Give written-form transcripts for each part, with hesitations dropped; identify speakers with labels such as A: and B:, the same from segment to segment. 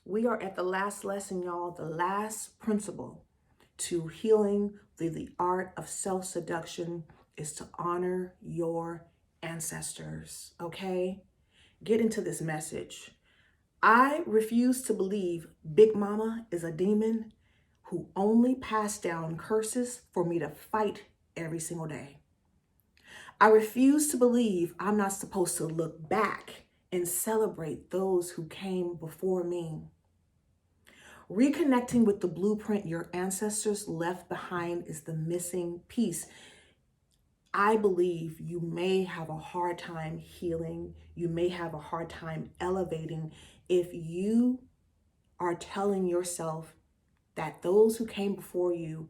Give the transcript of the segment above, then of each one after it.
A: We are at the last lesson, y'all, the last principle to healing through the art of self-seduction is to honor your ancestors, okay? Get into this message. I refuse to believe Big Mama is a demon who only passed down curses for me to fight every single day. I refuse to believe I'm not supposed to look back and celebrate those who came before me. Reconnecting with the blueprint your ancestors left behind is the missing piece. I believe you may have a hard time healing. You may have a hard time elevating if you are telling yourself that those who came before you,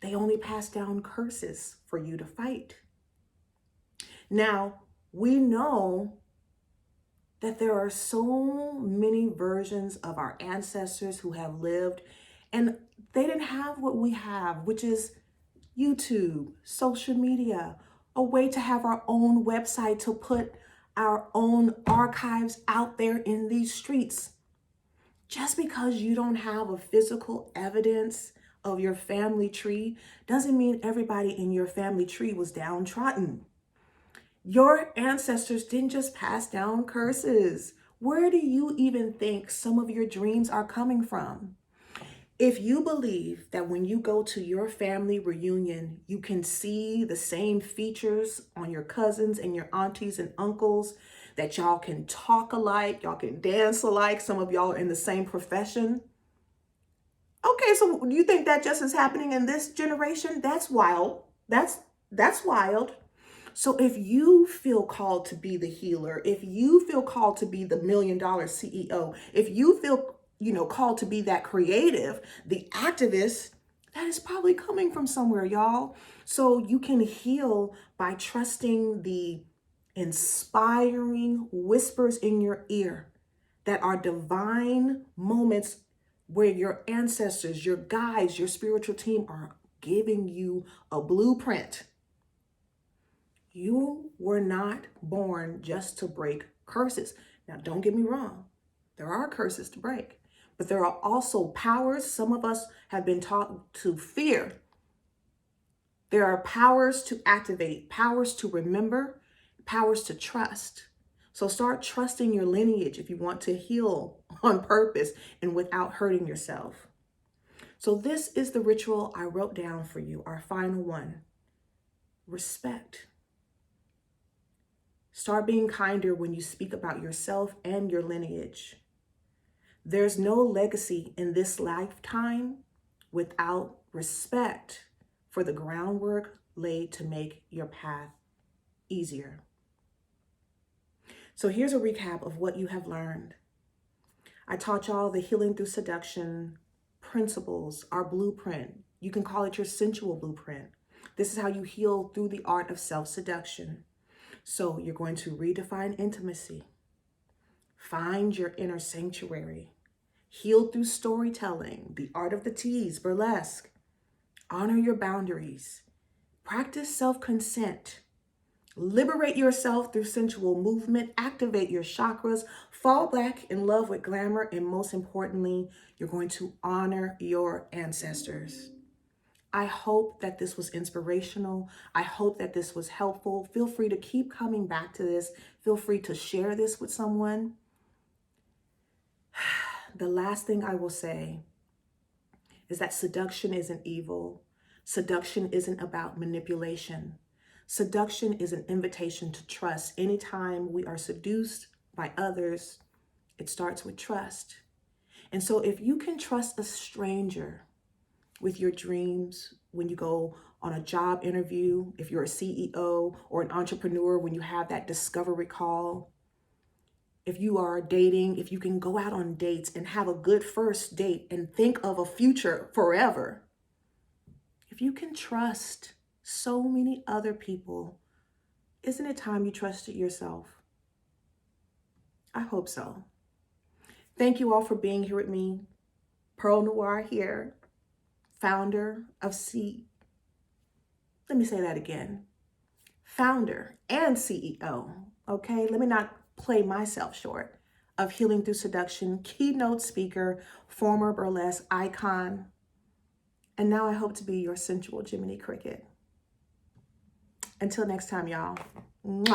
A: they only passed down curses for you to fight. Now, we know that there are so many versions of our ancestors who have lived, and they didn't have what we have, which is YouTube, social media, a way to have our own website to put our own archives out there in these streets. Just because you don't have a physical evidence of your family tree doesn't mean everybody in your family tree was downtrodden. Your ancestors didn't just pass down curses. Where do you even think some of your dreams are coming from? If you believe that when you go to your family reunion, you can see the same features on your cousins and your aunties and uncles, that y'all can talk alike, y'all can dance alike, some of y'all are in the same profession. Okay, so do you think that just is happening in this generation? That's wild. That's wild. So if you feel called to be the healer, if you feel called to be the $1 million CEO, if you feel, called to be that creative, the activist, that is probably coming from somewhere, y'all. So you can heal by trusting the inspiring whispers in your ear that are divine moments where your ancestors, your guides, your spiritual team are giving you a blueprint. You were not born just to break curses. Now, don't get me wrong. There are curses to break, but there are also powers some of us have been taught to fear. There are powers to activate, powers to remember, powers to trust. So start trusting your lineage if you want to heal on purpose and without hurting yourself. So this is the ritual I wrote down for you, our final one. Respect. Start being kinder when you speak about yourself and your lineage. There's no legacy in this lifetime without respect for the groundwork laid to make your path easier. So here's a recap of what you have learned. I taught y'all the healing through seduction principles, our blueprint. You can call it your sensual blueprint. This is how you heal through the art of self-seduction. So you're going to redefine intimacy, find your inner sanctuary, heal through storytelling, the art of the tease, burlesque, honor your boundaries, practice self-consent, liberate yourself through sensual movement, activate your chakras, fall back in love with glamour, and most importantly, you're going to honor your ancestors. I hope that this was inspirational. I hope that this was helpful. Feel free to keep coming back to this. Feel free to share this with someone. The last thing I will say is that seduction isn't evil. Seduction isn't about manipulation. Seduction is an invitation to trust. Anytime we are seduced by others, it starts with trust. And so if you can trust a stranger with your dreams, when you go on a job interview, if you're a CEO or an entrepreneur, when you have that discovery call, if you are dating, if you can go out on dates and have a good first date and think of a future forever, if you can trust so many other people, isn't it time you trusted yourself? I hope so. Thank you all for being here with me. Pearl Noire here, founder of let me say that again. Founder and CEO, okay? Let me not play myself short, of Healing Through Seduction, keynote speaker, former burlesque icon. And now I hope to be your sensual Jiminy Cricket. Until next time, y'all. Mwah.